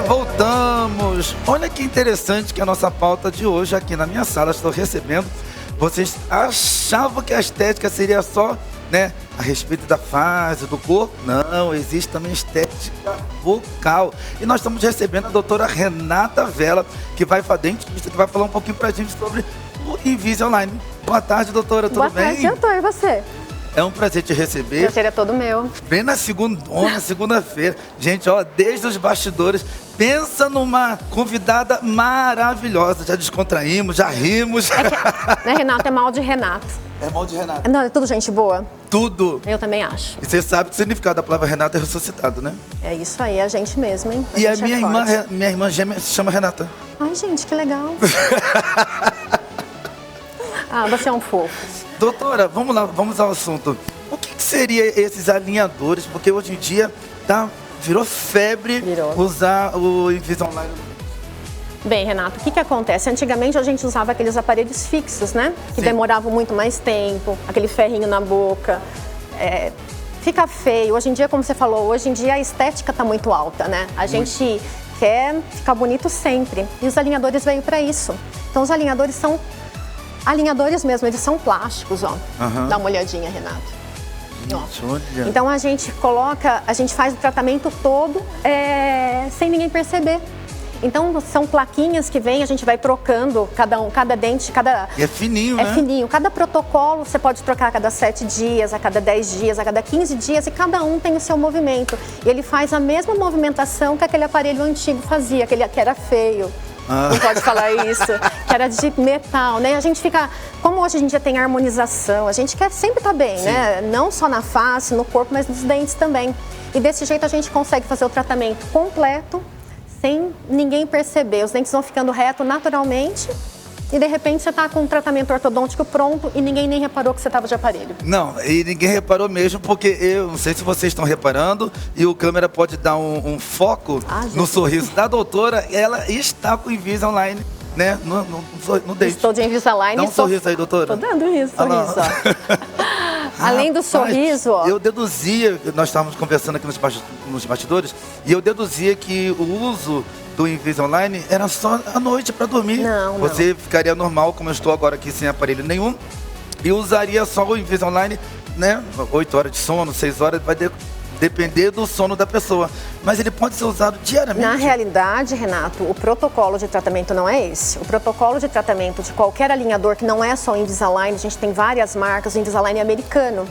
Voltamos. Olha que interessante que a nossa pauta de hoje aqui na minha sala, estou recebendo. Vocês achavam que a estética seria só, né, a respeito da fase, do corpo? Não, existe também estética vocal. E nós estamos recebendo a doutora Renata Vela, que vai falar um pouquinho pra gente sobre o Invisalign. Boa tarde, doutora, tudo bem? Boa tarde, eu tô, e você? É um prazer te receber. Prazer é todo meu. Bem na segunda-feira. Gente, ó, desde os bastidores, pensa numa convidada maravilhosa. Já descontraímos, já rimos. Né, Renato? É mal de Renato. É mal de Renato. Não, é tudo gente boa? Tudo. Eu também acho. E você sabe que o significado da palavra Renato é ressuscitado, né? É isso aí, é a gente mesmo, hein? E a minha irmã gêmea se chama Renata. Ai, gente, que legal. Você é um fofo. Doutora, vamos lá, vamos ao assunto. O que seria esses alinhadores? Porque hoje em dia virou febre usar o Invisalign. Bem, Renato, o que acontece? Antigamente a gente usava aqueles aparelhos fixos, né? Que demoravam muito mais tempo, aquele ferrinho na boca. Fica feio. Hoje em dia, como você falou, hoje em dia a estética está muito alta, né? A gente quer ficar bonito sempre. E os alinhadores veio para isso. Então os alinhadores são alinhadores mesmo, eles são plásticos, ó. Dá uma olhadinha, Renato. Então a gente faz o tratamento todo sem ninguém perceber. Então são plaquinhas que vêm, a gente vai trocando cada dente, E é fininho, né? É fininho. Cada protocolo você pode trocar a cada 7 dias, a cada 10 dias, a cada 15 dias e cada um tem o seu movimento. E ele faz a mesma movimentação que aquele aparelho antigo fazia, aquele que era feio. Não pode falar isso, que era de metal, né? A gente fica, como hoje a gente já tem harmonização, a gente quer sempre estar bem, né? Não só na face, no corpo, mas nos dentes também. E desse jeito a gente consegue fazer o tratamento completo, sem ninguém perceber. Os dentes vão ficando reto naturalmente e de repente você está com um tratamento ortodôntico pronto e ninguém nem reparou que você estava de aparelho. Não, e ninguém reparou mesmo, porque eu não sei se vocês estão reparando e o câmera pode dar um foco no sorriso da doutora. Ela está com o Invisalign, né, no dente. Estou de Invisalign. Dá um sorriso aí, doutora. Estou dando isso, sorriso, ó. Além do sorriso, ó. Eu deduzia, nós estávamos conversando aqui nos bastidores, e eu deduzia que o uso do Invisalign era só à noite para dormir. Não. Você ficaria normal, como eu estou agora aqui sem aparelho nenhum, e usaria só o Invisalign, né? 8 horas de sono, 6 horas, vai depender do sono da pessoa. Mas ele pode ser usado diariamente? Na realidade, Renato, o protocolo de tratamento não é esse. O protocolo de tratamento de qualquer alinhador, que não é só o Invisalign, a gente tem várias marcas, o Invisalign é americano.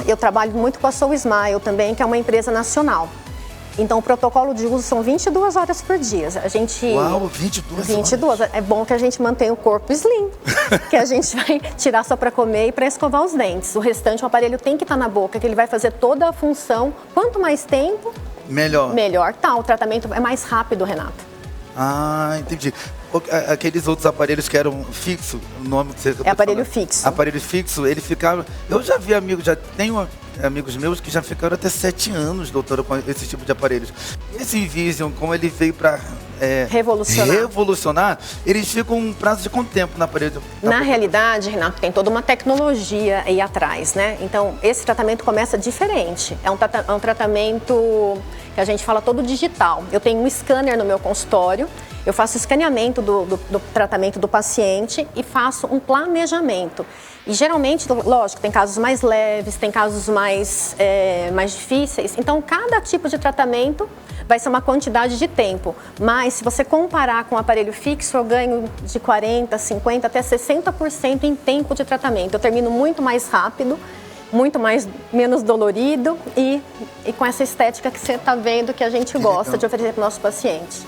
Eu trabalho muito com a Soul Smile também, que é uma empresa nacional. Então, o protocolo de uso são 22 horas por dia. A gente... Uau, 22 horas. É bom que a gente mantenha o corpo slim, que a gente vai tirar só para comer e para escovar os dentes. O restante, o aparelho tem que estar na boca, que ele vai fazer toda a função. Quanto mais tempo, melhor tá. O tratamento é mais rápido, Renato. Entendi. Aqueles outros aparelhos que eram fixos, o nome que você... É aparelho fixo. Aparelho fixo, ele ficava... Eu já vi amigos meus que já ficaram até 7 anos, doutora, com esse tipo de aparelhos. Esse Invision, como ele veio para revolucionar, eles ficam um prazo de quanto tempo na aparelho? Na realidade, Renato, tem toda uma tecnologia aí atrás, né? Então, esse tratamento começa diferente. É um tratamento que a gente fala todo digital. Eu tenho um scanner no meu consultório, eu faço escaneamento do tratamento do paciente e faço um planejamento. E geralmente, lógico, tem casos mais leves, tem casos mais difíceis. Então, cada tipo de tratamento vai ser uma quantidade de tempo. Mas, se você comparar com o aparelho fixo, eu ganho de 40%, 50% até 60% em tempo de tratamento. Eu termino muito mais rápido, menos dolorido e com essa estética que você está vendo que a gente gosta de oferecer para o nosso paciente.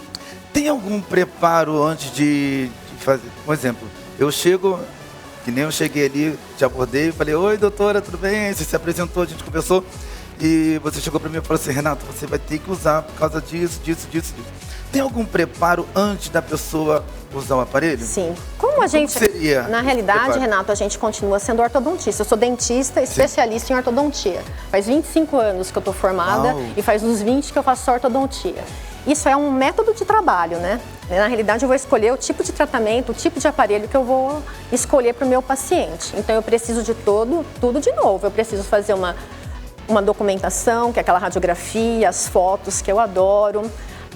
Tem algum preparo antes de fazer? Por exemplo, eu chego... Que nem eu cheguei ali, te abordei e falei: oi, doutora, tudo bem? Você se apresentou, a gente conversou. E você chegou para mim e falou assim: Renato, você vai ter que usar por causa disso. Tem algum preparo antes da pessoa usar o aparelho? Sim. Como seria? Na realidade, Renato, a gente continua sendo ortodontista. Eu sou dentista, especialista em ortodontia. Faz 25 anos que eu estou formada e faz uns 20 que eu faço ortodontia. Isso é um método de trabalho, né? Na realidade, eu vou escolher o tipo de tratamento, o tipo de aparelho que eu vou escolher para o meu paciente. Então, eu preciso de tudo de novo. Eu preciso fazer uma documentação, que é aquela radiografia, as fotos que eu adoro.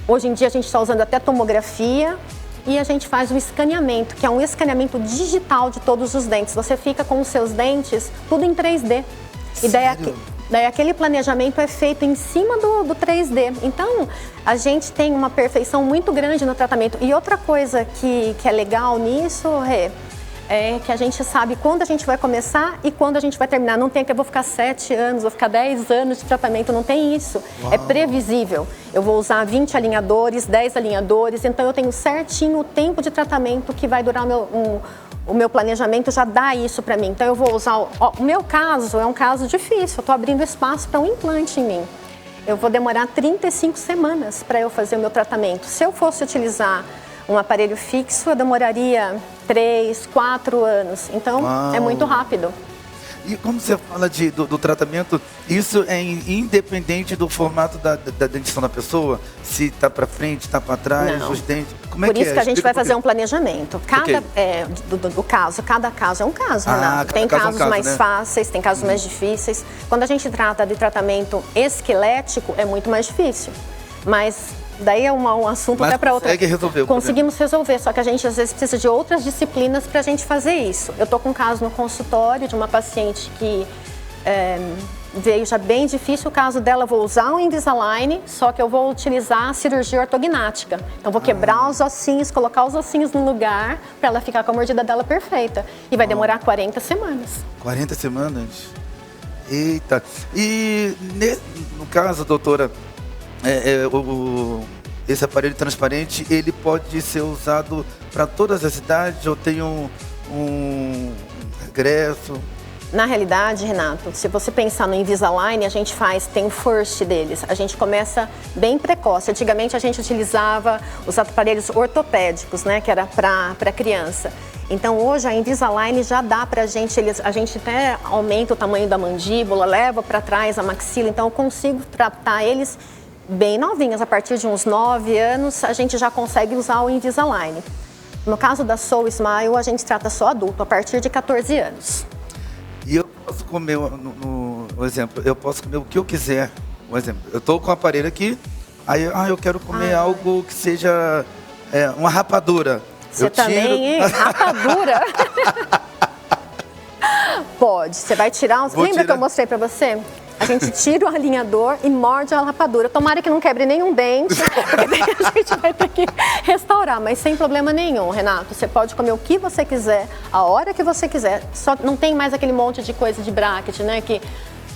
Hoje em dia a gente está usando até tomografia e a gente faz o escaneamento, que é um escaneamento digital de todos os dentes. Você fica com os seus dentes tudo em 3D. E daí aquele planejamento é feito em cima do 3D. Então, a gente tem uma perfeição muito grande no tratamento. E outra coisa que é legal nisso, Rê, é que a gente sabe quando a gente vai começar e quando a gente vai terminar. Não tem que eu vou ficar 7 anos, vou ficar 10 anos de tratamento, não tem isso. Uau. É previsível. Eu vou usar 20 alinhadores, 10 alinhadores, então eu tenho certinho o tempo de tratamento que vai durar o meu planejamento já dá isso para mim. Então eu vou usar, o meu caso é um caso difícil, eu estou abrindo espaço para um implante em mim. Eu vou demorar 35 semanas para eu fazer o meu tratamento. Se eu fosse utilizar um aparelho fixo, eu demoraria 3, 4 anos. Então, uau, é muito rápido. E como você fala do tratamento, isso é independente do formato da dentição da pessoa? Se está para frente, está para trás, não, os dentes... Como é por que isso que a gente vai fazer um planejamento. Cada caso é um caso, Renato. Tem casos mais, né, fáceis, tem casos mais difíceis. Quando a gente trata de tratamento esquelético, é muito mais difícil. Mas daí é um assunto até para outra. Conseguimos resolver, só que a gente às vezes precisa de outras disciplinas para a gente fazer isso. Eu estou com um caso no consultório de uma paciente que veio já bem difícil. O caso dela, eu vou usar um Invisalign, só que eu vou utilizar a cirurgia ortognática. Então vou quebrar os ossinhos, colocar os ossinhos no lugar para ela ficar com a mordida dela perfeita. E vai demorar 40 semanas. 40 semanas? Eita! E no caso, doutora, esse aparelho transparente, ele pode ser usado para todas as idades ou tem um regresso? Na realidade, Renato, se você pensar no Invisalign, a gente tem o first deles. A gente começa bem precoce. Antigamente a gente utilizava os aparelhos ortopédicos, né, que era para criança. Então hoje a Invisalign já dá pra gente, a gente até aumenta o tamanho da mandíbula, leva para trás a maxila, então eu consigo tratar eles bem novinhas. A partir de uns 9 anos a gente já consegue usar o Invisalign. No caso da Soul Smile, a gente trata só adulto, a partir de 14 anos. E eu posso comer, no exemplo, eu posso comer o que eu quiser. Um exemplo, eu estou com o aparelho aqui, aí eu quero comer algo que seja uma rapadura. Você também, hein? Rapadura? Pode, você vai tirar os... Lembra que eu mostrei para você? A gente tira o alinhador e morde a rapadura. Tomara que não quebre nenhum dente, porque daí a gente vai ter que restaurar, mas sem problema nenhum, Renato. Você pode comer o que você quiser, a hora que você quiser. Só não tem mais aquele monte de coisa de bracket, né? Que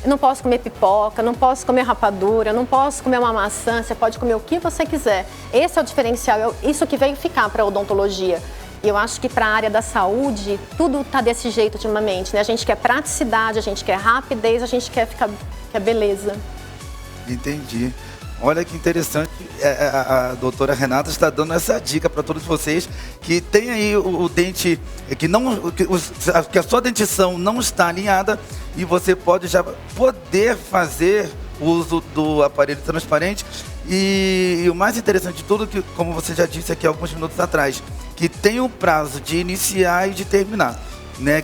eu não posso comer pipoca, não posso comer rapadura, não posso comer uma maçã. Você pode comer o que você quiser. Esse é o diferencial, isso que veio ficar para a odontologia. E eu acho que para a área da saúde, tudo está desse jeito ultimamente, né? A gente quer praticidade, a gente quer rapidez, a gente quer beleza. Entendi. Olha que interessante, a doutora Renata está dando essa dica para todos vocês que tem aí o dente, que a sua dentição não está alinhada e você pode já poder fazer o uso do aparelho transparente. E o mais interessante de tudo, que como você já disse aqui alguns minutos atrás, que tem um prazo de iniciar e de terminar, né?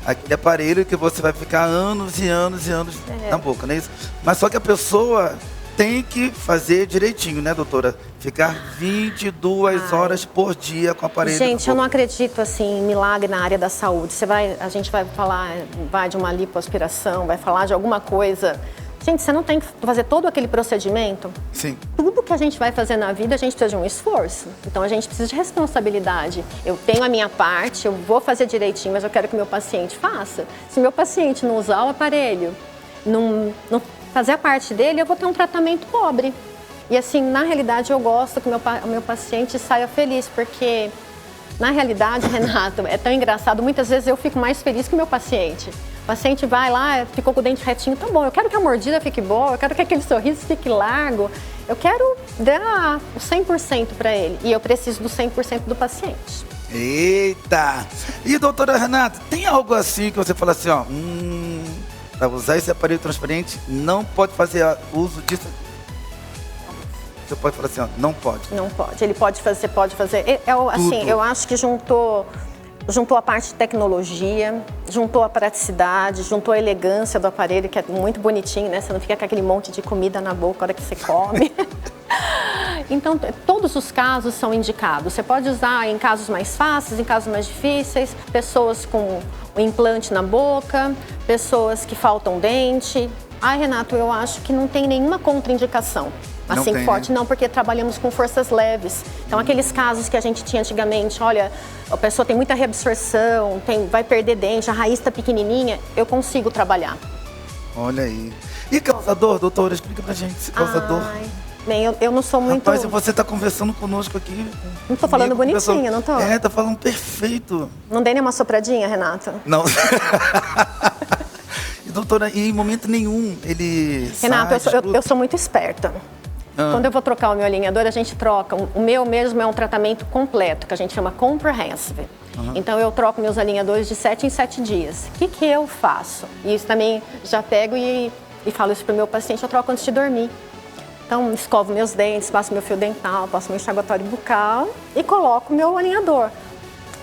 Aquele aparelho que você vai ficar anos e anos e anos na boca, não é isso? Mas só que a pessoa tem que fazer direitinho, né, doutora? Ficar 22 horas por dia com o aparelho. Gente, eu não acredito assim em milagre na área da saúde. A gente vai falar, vai de uma lipoaspiração, vai falar de alguma coisa. Gente, você não tem que fazer todo aquele procedimento? Sim. Tudo que a gente vai fazer na vida, a gente precisa de um esforço. Então, a gente precisa de responsabilidade. Eu tenho a minha parte, eu vou fazer direitinho, mas eu quero que o meu paciente faça. Se o meu paciente não usar o aparelho, não fazer a parte dele, eu vou ter um tratamento pobre. E assim, na realidade, eu gosto que o meu paciente saia feliz, porque... Na realidade, Renato, é tão engraçado, muitas vezes eu fico mais feliz que o meu paciente. O paciente vai lá, ficou com o dente retinho, tá bom, eu quero que a mordida fique boa, eu quero que aquele sorriso fique largo, eu quero dar o 100% para ele e eu preciso do 100% do paciente. Eita! E doutora Renata, tem algo assim que você fala assim, ó, para usar esse aparelho transparente, não pode fazer uso disso? Você pode falar assim, ó, não pode. Não pode, ele pode fazer, assim, eu acho que juntou a parte de tecnologia, juntou a praticidade, juntou a elegância do aparelho, que é muito bonitinho, né? Você não fica com aquele monte de comida na boca na hora que você come. Então, todos os casos são indicados. Você pode usar em casos mais fáceis, em casos mais difíceis, pessoas com o implante na boca, pessoas que faltam dente. Ai, Renato, eu acho que não tem nenhuma contraindicação. Assim, tem, forte, né? não, porque trabalhamos com forças leves. Então, aqueles casos que a gente tinha antigamente, olha, a pessoa tem muita reabsorção, vai perder dente, a raiz está pequenininha, eu consigo trabalhar. Olha aí. E causador, doutora? Explica pra gente esse causador. Bem, eu não sou muito... Rapaz, você tá conversando conosco aqui. Não tô falando bonitinha, não tô? É, tá falando perfeito. Não dei nenhuma sopradinha, Renato? Não. E, doutora, e em momento nenhum ele Renato, sai, eu sou muito esperta. Quando eu vou trocar o meu alinhador, a gente troca. O meu mesmo é um tratamento completo, que a gente chama comprehensive. Então, eu troco meus alinhadores de 7 em 7 dias. O que eu faço? E isso também já pego e falo isso pro meu paciente, eu troco antes de dormir. Então, escovo meus dentes, passo meu fio dental, passo meu enxaguatório bucal e coloco meu alinhador.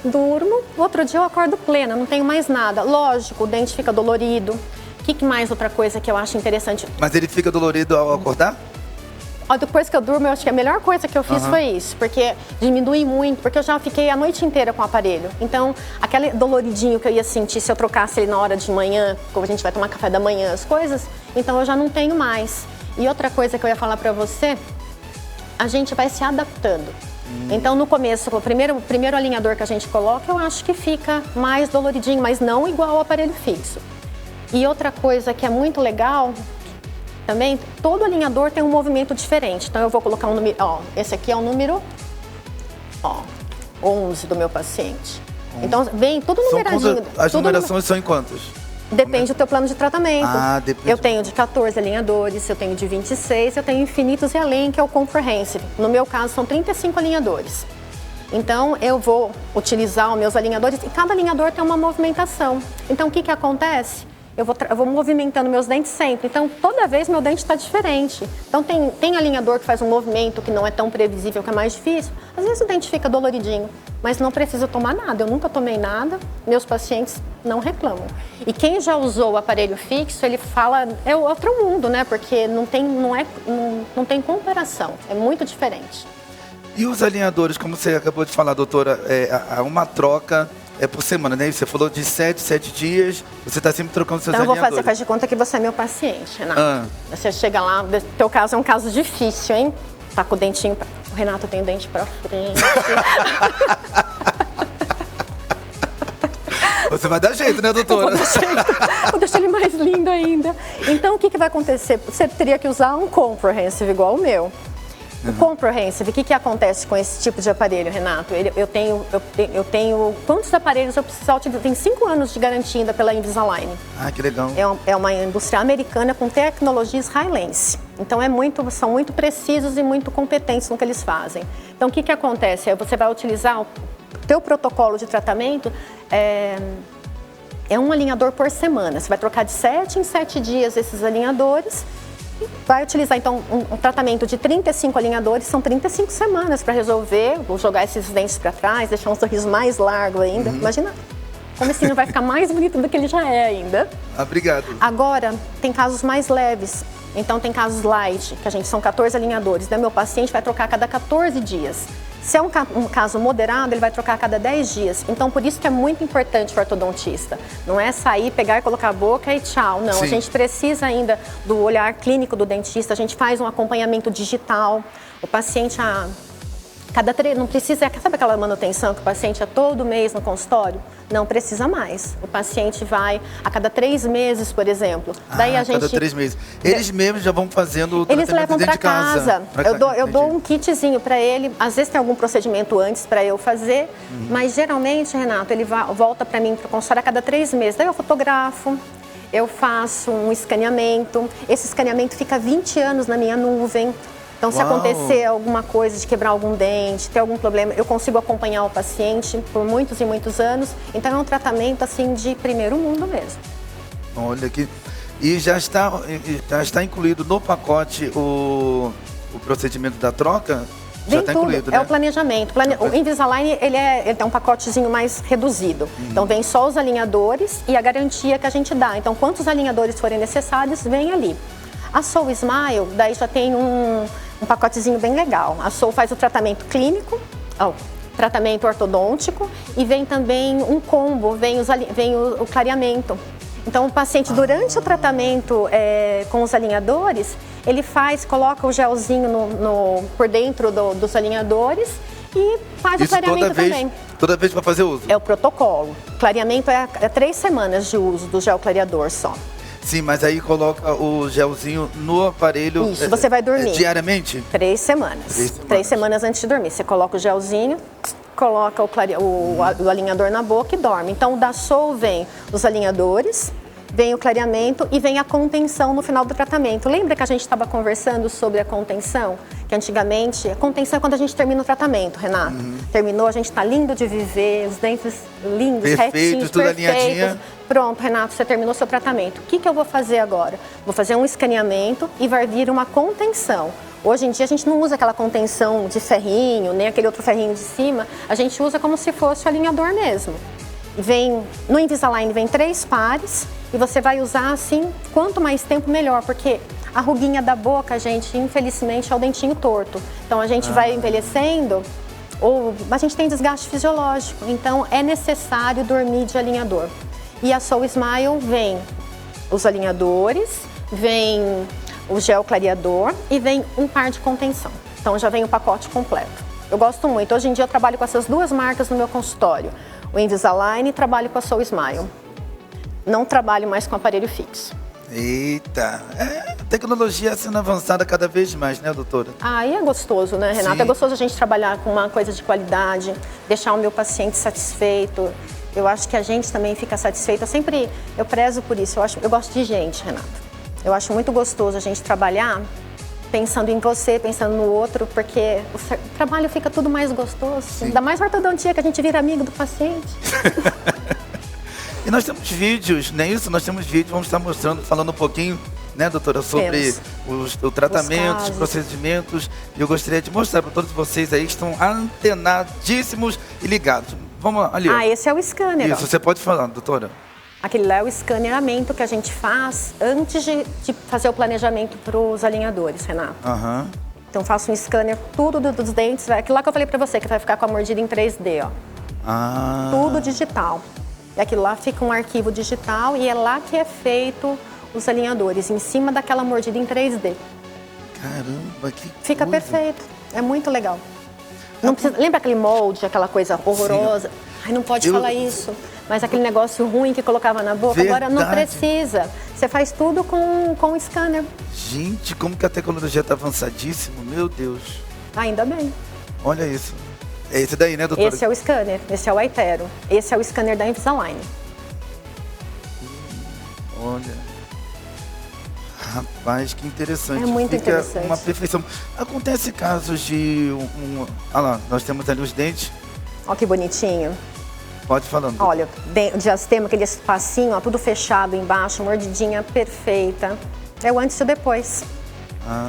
Durmo, outro dia eu acordo plena, não tenho mais nada. Lógico, o dente fica dolorido. O que mais outra coisa que eu acho interessante? Mas ele fica dolorido ao acordar? Depois que eu durmo, eu acho que a melhor coisa que eu fiz foi isso, porque diminui muito, porque eu já fiquei a noite inteira com o aparelho. Então, aquele doloridinho que eu ia sentir se eu trocasse ele na hora de manhã, como a gente vai tomar café da manhã, as coisas, então eu já não tenho mais. E outra coisa que eu ia falar pra você, a gente vai se adaptando. Então, no começo, o primeiro alinhador que a gente coloca, eu acho que fica mais doloridinho, mas não igual ao aparelho fixo. E outra coisa que é muito legal... Também, todo alinhador tem um movimento diferente. Então, eu vou colocar um número... esse aqui é o número 11 do meu paciente. Então, vem tudo numeradinho. As numerações são em quantos? Depende do teu plano de tratamento. Depende. Eu tenho de 14 alinhadores, eu tenho de 26, eu tenho infinitos e além, que é o comprehensive. No meu caso, são 35 alinhadores. Então, eu vou utilizar os meus alinhadores e cada alinhador tem uma movimentação. Então, o que acontece? Eu vou movimentando meus dentes sempre. Então, toda vez meu dente está diferente. Então, tem alinhador que faz um movimento que não é tão previsível, que é mais difícil. Às vezes o dente fica doloridinho, mas não precisa tomar nada. Eu nunca tomei nada, meus pacientes não reclamam. E quem já usou o aparelho fixo, ele fala, é outro mundo, né? Porque não tem comparação, é muito diferente. E os alinhadores, como você acabou de falar, doutora, há uma troca... por semana, né? Você falou de 7 dias, você está sempre trocando seus alinhadores. Então, faz de conta que você é meu paciente, Renato. Você chega lá, teu caso é um caso difícil, hein? Tá com o dentinho... O Renato tem o dente pra frente. Você vai dar jeito, né, doutora? Vou deixar ele mais lindo ainda. Então, o que vai acontecer? Você teria que usar um comprehensive igual o meu. O comprehensive, o que acontece com esse tipo de aparelho, Renato? Eu tenho quantos aparelhos eu preciso utilizar? Tem 5 anos de garantia ainda pela Invisalign. Que legal. É uma indústria americana com tecnologias Highlands. Então, são muito precisos e muito competentes no que eles fazem. Então, o que acontece? Você vai utilizar o teu protocolo de tratamento, é um alinhador por semana. Você vai trocar de 7 em 7 dias esses alinhadores. Vai utilizar, então, um tratamento de 35 alinhadores, são 35 semanas para resolver, vou jogar esses dentes para trás, deixar um sorriso mais largo ainda. Imagina como esse não vai ficar mais bonito do que ele já é ainda. Obrigado. Agora, tem casos mais leves. Então, tem casos light, que são 14 alinhadores. Né? Meu paciente vai trocar a cada 14 dias. Se é um caso moderado, ele vai trocar a cada 10 dias. Então, por isso que é muito importante o ortodontista. Não é sair, pegar e colocar a boca e tchau. Não, Sim. A gente precisa ainda do olhar clínico do dentista. A gente faz um acompanhamento digital. O paciente, não precisa... Sabe aquela manutenção que o paciente é todo mês no consultório? Não precisa mais. O paciente vai a cada 3 meses, por exemplo. Daí a gente... cada 3 meses. Eles mesmos já vão fazendo o Eles tratamento levam dentro para de casa. Eu dou um kitzinho para ele. Às vezes tem algum procedimento antes para eu fazer. Mas geralmente, Renato, ele volta para mim para o consultório a cada 3 meses. Daí eu fotografo. Eu faço um escaneamento. Esse escaneamento fica 20 anos na minha nuvem. Então, se acontecer alguma coisa de quebrar algum dente, ter algum problema, eu consigo acompanhar o paciente por muitos e muitos anos. Então, é um tratamento, assim, de primeiro mundo mesmo. Olha aqui. E já está incluído no pacote o procedimento da troca? Já está incluído, né? É o planejamento. O Invisalign, ele tem um pacotezinho mais reduzido. Então, vem só os alinhadores e a garantia que a gente dá. Então, quantos alinhadores forem necessários, vem ali. A Soul Smile, daí já tem um pacotezinho bem legal. A Soul faz o tratamento clínico, tratamento ortodôntico e vem também um combo, vem o clareamento. Então, o paciente, durante o tratamento com os alinhadores, ele coloca o gelzinho por dentro dos alinhadores e faz o clareamento também. Toda vez para fazer uso? É o protocolo. Clareamento é 3 semanas de uso do gel clareador só. Sim, mas aí coloca o gelzinho no aparelho. Isso, você vai dormir. Diariamente? 3 semanas. 3 semanas antes de dormir. Você coloca o gelzinho, coloca o alinhador na boca e dorme. Então, o da Soul vem os alinhadores, vem o clareamento e vem a contenção no final do tratamento. Lembra que a gente estava conversando sobre a contenção? Que antigamente, a contenção é quando a gente termina o tratamento, Renato. Terminou, a gente está lindo de viver, os dentes lindos, retinhos, tudo perfeitos. alinhadinha. Pronto, Renato, você terminou seu tratamento. O que eu vou fazer agora? Vou fazer um escaneamento e vai vir uma contenção. Hoje em dia a gente não usa aquela contenção de ferrinho, nem aquele outro ferrinho de cima. A gente usa como se fosse o alinhador mesmo. No Invisalign vem 3 pares e você vai usar assim, quanto mais tempo melhor, porque a ruguinha da boca, gente, infelizmente é o dentinho torto. Então a gente vai envelhecendo, ou a gente tem desgaste fisiológico, então é necessário dormir de alinhador. E a Soul Smile vem os alinhadores, vem o gel clareador e vem um par de contenção. Então já vem o pacote completo. Eu gosto muito. Hoje em dia eu trabalho com essas 2 marcas no meu consultório. O Invisalign e trabalho com a Soul Smile. Não trabalho mais com aparelho fixo. Eita, a tecnologia sendo avançada cada vez mais, né, doutora? E é gostoso, né, Renato? Sim. É gostoso a gente trabalhar com uma coisa de qualidade, deixar o meu paciente satisfeito. Eu acho que a gente também fica satisfeita. Eu prezo por isso. Eu gosto de gente, Renato. Eu acho muito gostoso a gente trabalhar pensando em você, pensando no outro, porque o trabalho fica tudo mais gostoso. Sim. Ainda mais ortodontia, que a gente vira amigo do paciente. E nós temos vídeos, não é isso? Nós temos vídeos, vamos estar mostrando, falando um pouquinho, né, doutora, sobre o tratamento, os procedimentos. E eu gostaria de mostrar para todos vocês aí que estão antenadíssimos e ligados. Vamos lá, ali. Esse é o scanner. Isso, você pode falar, doutora. Aquele lá é o escaneamento que a gente faz antes de fazer o planejamento para os alinhadores, Renato. Então faço um scanner, tudo dos dentes, aquilo lá que eu falei para você, que vai ficar com a mordida em 3D, ó. Tudo digital. E aquilo lá fica um arquivo digital e é lá que é feito os alinhadores, em cima daquela mordida em 3D. Caramba, que Fica coisa. perfeito, é muito legal. Não precisa, lembra aquele molde, aquela coisa horrorosa? Sim. Ai, não pode falar isso. Mas aquele negócio ruim que colocava na boca, Verdade. Agora não precisa. Você faz tudo com o scanner. Gente, como que a tecnologia está avançadíssima, meu Deus. Ainda bem. Olha isso. É esse daí, né, doutora? Esse é o scanner, esse é o Aitero. Esse é o scanner da Invisalign. Olha. Rapaz, que interessante. É muito Fica interessante. Uma perfeição. Acontece casos de olha lá, nós temos ali os dentes. Olha que bonitinho. Pode falando. Olha, o diastema, aquele espacinho, ó, tudo fechado embaixo, mordidinha perfeita. É o antes e o depois.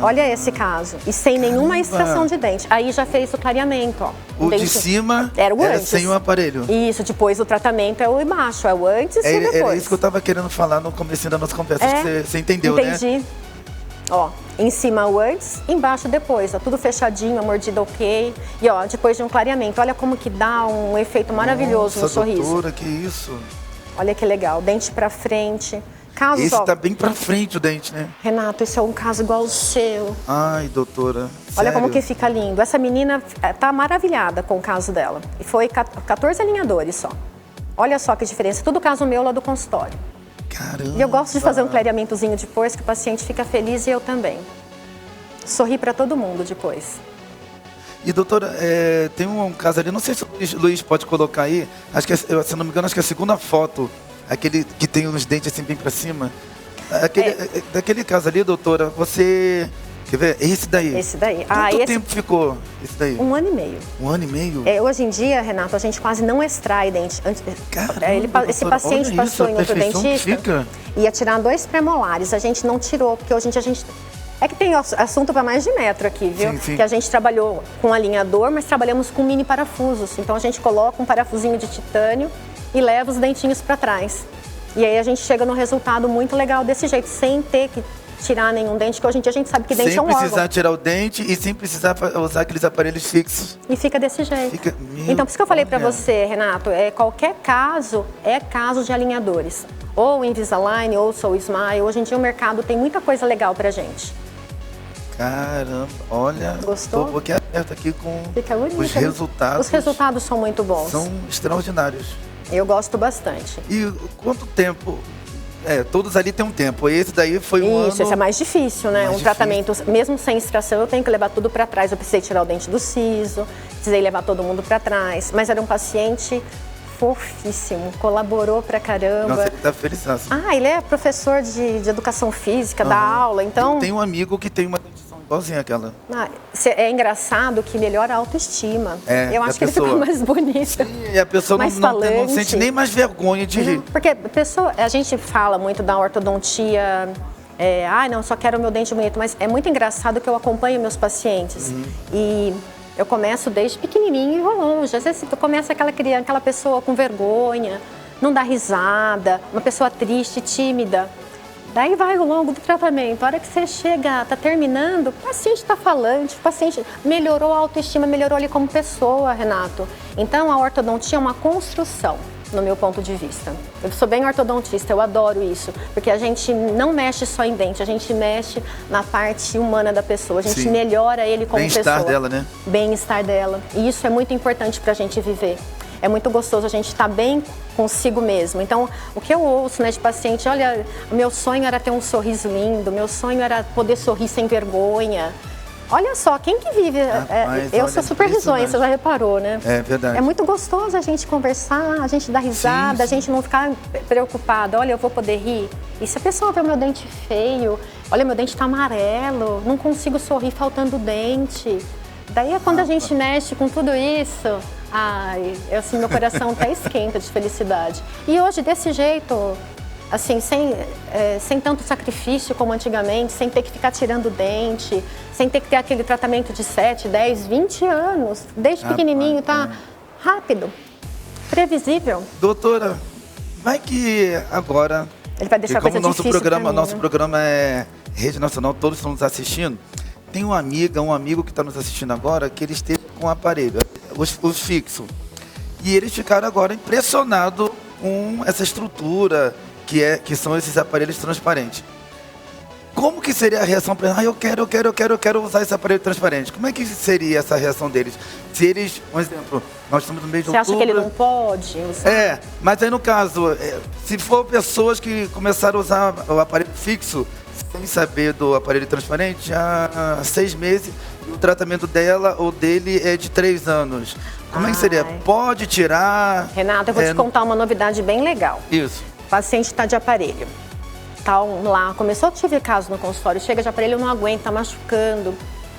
Olha esse caso. E sem nenhuma extração de dente. Aí já fez o clareamento, ó. O de cima era o antes. Sem o aparelho. Isso, depois o tratamento é o embaixo, é o antes e o depois. Era isso que eu estava querendo falar no começo da nossa conversa, que você entendeu, né? Entendi. Ó, em cima o antes, embaixo o depois, ó, tudo fechadinho, a mordida ok. E ó, depois de um clareamento, olha como que dá um efeito maravilhoso no sorriso. Doutora, que isso? Olha que legal, dente pra frente. Casos, esse tá bem pra frente o dente, né? Renato, esse é um caso igual ao seu. Ai, doutora, Olha sério? como que fica lindo. Essa menina tá maravilhada com o caso dela. E foi 14 alinhadores só. Olha só que diferença. Tudo caso meu lá do consultório. Caramba. E eu gosto de fazer um clareamentozinho depois, que o paciente fica feliz e eu também. Sorri pra todo mundo depois. E doutora, tem um caso ali, não sei se o Luiz pode colocar aí, acho que, se não me engano, acho que é a segunda foto, aquele que tem uns dentes assim bem pra cima. Daquele caso ali, doutora, você... Quer ver? Esse daí. Esse daí. Quanto tempo ficou esse daí? 1 ano e meio. 1 ano e meio? Hoje em dia, Renato, a gente quase não extrai dente. Caramba, esse paciente passou em outro dentista, ia tirar 2 premolares. A gente não tirou, porque hoje em dia a gente... É que tem assunto para mais de metro aqui, viu? Sim, sim. Que a gente trabalhou com alinhador, mas trabalhamos com mini parafusos. Então a gente coloca um parafusinho de titânio e leva os dentinhos para trás. E aí a gente chega num resultado muito legal desse jeito, sem ter que tirar nenhum dente, porque hoje em dia a gente sabe que dente é um órgão. Sem precisar tirar o dente e sem precisar usar aqueles aparelhos fixos. E fica desse jeito. Então, por isso que eu falei para você, Renato, qualquer caso é caso de alinhadores. Ou Invisalign, ou Soul Smile. Hoje em dia o mercado tem muita coisa legal pra gente. Caramba, olha, gostou? Tô boquiaberto aqui com bonito, os resultados. Os resultados são muito bons. São extraordinários. Eu gosto bastante. E quanto tempo? Todos ali tem um tempo. Esse daí foi um ano... Isso, esse é mais difícil, né? Mais tratamento, mesmo sem extração, eu tenho que levar tudo para trás. Eu precisei tirar o dente do siso, precisei levar todo mundo para trás. Mas era um paciente fofíssimo, colaborou pra caramba. Nossa, ele tá feliz. Ele é professor de educação física, dá aula, então... Eu tenho um amigo que tem uma dentição igualzinha àquela. É engraçado que melhora a autoestima. Eu acho que ele ficou mais bonito. Sim, e a pessoa não sente nem mais vergonha de rir. Porque a gente fala muito da ortodontia... não, só quero o meu dente bonito. Mas é muito engraçado que eu acompanho meus pacientes. E... eu começo desde pequenininho e vou longe. Às vezes começa aquela pessoa com vergonha, não dá risada, uma pessoa triste, tímida. Daí vai ao longo do tratamento. A hora que você chega, tá terminando, o paciente está falante, o paciente melhorou a autoestima, melhorou ali como pessoa, Renato. Então a ortodontia é uma construção, no meu ponto de vista. Eu sou bem ortodontista, eu adoro isso, porque a gente não mexe só em dente, a gente mexe na parte humana da pessoa, a gente melhora ele como pessoa. Bem-estar dela, né? Bem-estar dela. E isso é muito importante pra gente viver. É muito gostoso a gente estar bem consigo mesmo. Então, o que eu ouço, de paciente, olha, o meu sonho era ter um sorriso lindo, meu sonho era poder sorrir sem vergonha. Olha só, quem que vive... eu sou super risonha, você já reparou, né? É verdade. É muito gostoso a gente conversar, a gente dar risada, a gente não ficar preocupada. Olha, eu vou poder rir. E se a pessoa vê o meu dente feio, olha, meu dente tá amarelo, não consigo sorrir faltando dente. Daí é quando a gente mexe com tudo isso, meu coração até esquenta de felicidade. E hoje, desse jeito... assim, sem tanto sacrifício como antigamente, sem ter que ficar tirando dente, sem ter que ter aquele tratamento de 7, 10, 20 anos, desde pequenininho, tá rápido, previsível. Doutora, vai que agora, ele vai deixar coisa difícil nosso programa é Rede Nacional, todos estão nos assistindo, tem uma amiga, um amigo que está nos assistindo agora, que ele esteve com o aparelho, os fixos, e eles ficaram agora impressionados com essa estrutura, que são esses aparelhos transparentes. Como que seria a reação para eles? Eu quero usar esse aparelho transparente. Como é que seria essa reação deles? Se eles, por exemplo, nós estamos no mês de outubro... Você acha que ele não pode usar? Mas aí no caso, se for pessoas que começaram a usar o aparelho fixo, sem saber do aparelho transparente, há 6 meses, e o tratamento dela ou dele é de 3 anos. Como é que seria? Pode tirar... Renato, eu vou te contar uma novidade bem legal. Isso. O paciente está de aparelho, tá lá, começou a tive caso no consultório, chega de aparelho, não aguenta, tá machucando.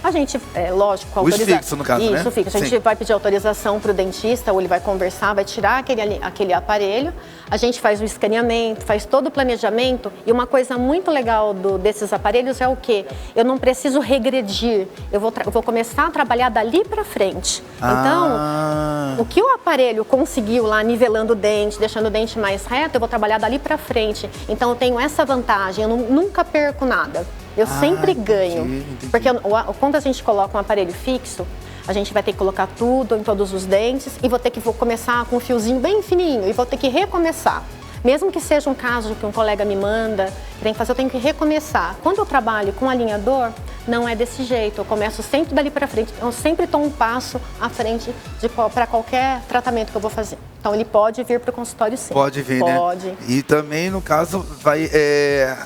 A gente, lógico, autoriza... Os fixos, no caso, né? Isso, fixo. A gente vai pedir autorização para o dentista, ou ele vai conversar, vai tirar aquele aparelho. A gente faz o escaneamento, faz todo o planejamento. E uma coisa muito legal desses aparelhos é o quê? Eu não preciso regredir. Eu vou começar a trabalhar dali para frente. Então, o que o aparelho conseguiu lá, nivelando o dente, deixando o dente mais reto, eu vou trabalhar dali para frente. Então, eu tenho essa vantagem, eu nunca perco nada. Eu sempre ganho, entendi. Porque quando a gente coloca um aparelho fixo, a gente vai ter que colocar tudo em todos os dentes e vou começar com um fiozinho bem fininho e vou ter que recomeçar. Mesmo que seja um caso que um colega me manda, que tem que fazer, eu tenho que recomeçar. Quando eu trabalho com alinhador, não é desse jeito. Eu começo sempre dali para frente. Eu sempre estou um passo à frente para qualquer tratamento que eu vou fazer. Então, ele pode vir para o consultório, sim. Pode vir, pode. Né? E também, no caso, vai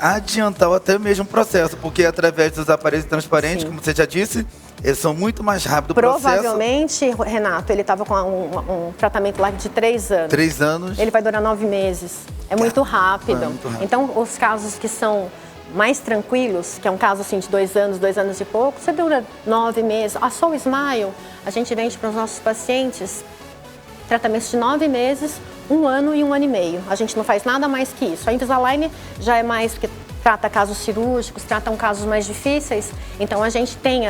adiantar até mesmo o processo, porque através dos aparelhos transparentes, sim, como você já disse, eles são muito mais rápidos. Provavelmente, Renato, ele estava com um tratamento lá de 3 anos. 3 anos. Ele vai durar 9 meses. É muito rápido. Muito rápido. Então, os casos que são mais tranquilos, que é um caso assim de 2 anos e pouco, você dura 9 meses. A Soul Smile, a gente vende para os nossos pacientes tratamentos de 9 meses, 1 ano e 1 ano e meio. A gente não faz nada mais que isso. A Invisalign já é mais, porque trata casos cirúrgicos, tratam casos mais difíceis. Então, a gente tem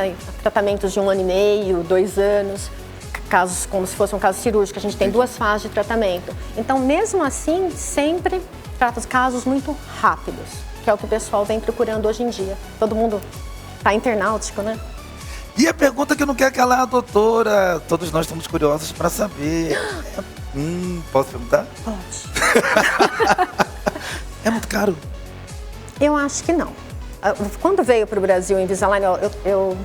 tratamentos de 1 ano e meio, 2 anos, casos como se fosse um caso cirúrgico. A gente tem 2 fases de tratamento. Então, mesmo assim, sempre trata os casos muito rápidos. que é o que o pessoal vem procurando hoje em dia. Todo mundo tá internautico, né? E a pergunta que não quer calar a doutora, todos nós estamos curiosos para saber. Posso perguntar? Pode. É muito caro? Eu acho que não. Quando veio para o Brasil o Invisalign, eu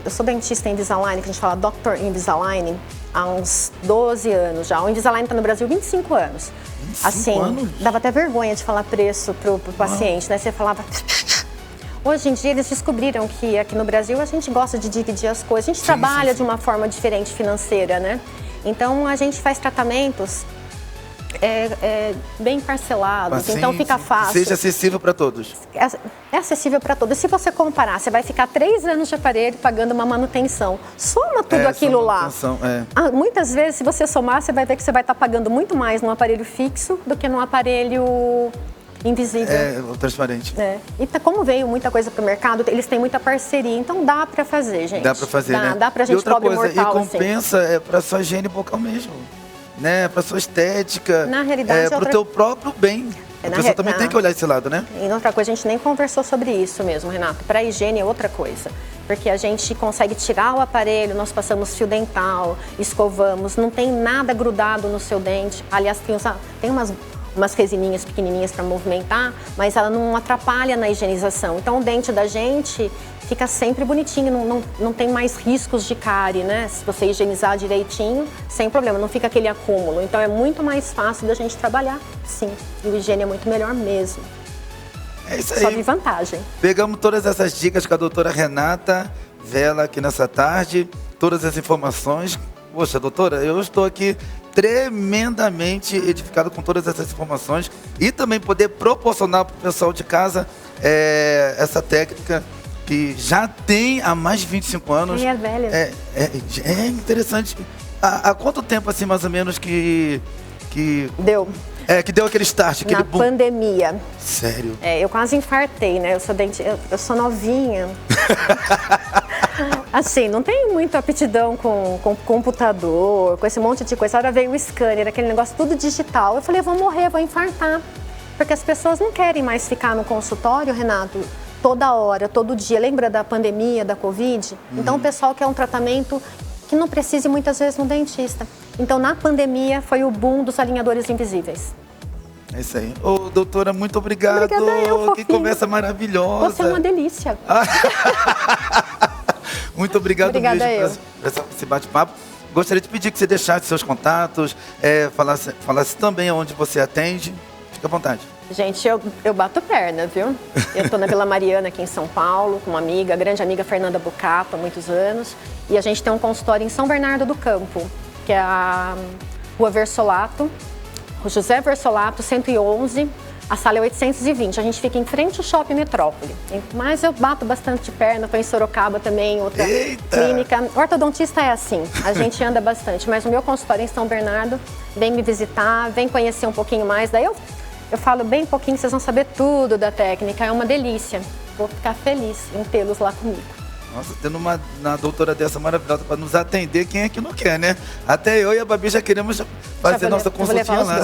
sou dentista em Invisalign, que a gente fala Dr. Invisalign, há uns 12 anos já. O Invisalign está no Brasil há 25 anos. 25 assim, anos? Dava até vergonha de falar preço pro paciente, né? Você falava... Hoje em dia eles descobriram que aqui no Brasil a gente gosta de dividir as coisas. A gente trabalha de uma forma diferente financeira, né? Então a gente faz tratamentos bem parcelados, então fica fácil. Seja acessível para todos. É acessível para todos. Se você comparar, você vai ficar 3 anos de aparelho pagando uma manutenção. Soma tudo aquilo lá. Muitas vezes, se você somar, você vai ver que você vai estar pagando muito mais num aparelho fixo do que num aparelho invisível. O transparente. E como veio muita coisa para o mercado, eles têm muita parceria, então dá para fazer, gente. Dá para fazer, né? Dá pra gente pobre mortal, e compensa assim. Para sua higiene bucal mesmo, né? Para sua estética. Na realidade, para o teu próprio bem. A pessoa também tem que olhar esse lado, né? E outra coisa, a gente nem conversou sobre isso mesmo, Renato. Para a higiene é outra coisa. Porque a gente consegue tirar o aparelho, nós passamos fio dental, escovamos, não tem nada grudado no seu dente. Aliás, tem umas resininhas pequenininhas para movimentar, mas ela não atrapalha na higienização. Então o dente da gente fica sempre bonitinho, não tem mais riscos de cárie, né? Se você higienizar direitinho, sem problema, não fica aquele acúmulo. Então é muito mais fácil da gente trabalhar, sim. E o higiene é muito melhor mesmo. É isso aí. Só de vantagem. Pegamos todas essas dicas com a doutora Renata Vela aqui nessa tarde, todas as informações. Poxa, doutora, eu estou aqui tremendamente edificado com todas essas informações e também poder proporcionar para o pessoal de casa essa técnica que já tem há mais de 25 anos. É velha. É interessante. Há quanto tempo, assim, mais ou menos, que deu? Que deu aquele start, aquele Na boom. Pandemia. Sério? Eu quase infartei, né? Eu sou novinha. Assim, não tenho muita aptidão com computador, com esse monte de coisa. Agora veio o scanner, aquele negócio tudo digital. Eu falei, eu vou morrer, vou infartar. Porque as pessoas não querem mais ficar no consultório, Renato, toda hora, todo dia. Lembra da pandemia, da Covid? Então o pessoal quer um tratamento que não precise muitas vezes no dentista. Então na pandemia foi o boom dos alinhadores invisíveis. É isso aí. Ô, doutora, muito obrigado. Obrigada eu, que conversa maravilhosa. Você é uma delícia. Muito obrigado Obrigada mesmo por esse bate-papo. Gostaria de pedir que você deixasse seus contatos, falasse também onde você atende. Fique à vontade. Gente, eu bato perna, viu? Eu estou na Vila Mariana, aqui em São Paulo, com uma amiga, a grande amiga Fernanda Bucato, há muitos anos. E a gente tem um consultório em São Bernardo do Campo, que é a Rua Versolato, José Versolato, 111, a sala é 820. A gente fica em frente ao Shopping Metrópole. Mas eu bato bastante perna, estou em Sorocaba também, outra clínica. O ortodontista é assim, a gente anda bastante. Mas o meu consultório é em São Bernardo, vem me visitar, vem conhecer um pouquinho mais. Daí eu falo bem pouquinho, vocês vão saber tudo da técnica. É uma delícia. Vou ficar feliz em tê-los lá comigo. Nossa, tendo uma doutora dessa maravilhosa para nos atender, quem é que não quer, né? Até eu e a Babi já queremos fazer nossa consultinha lá.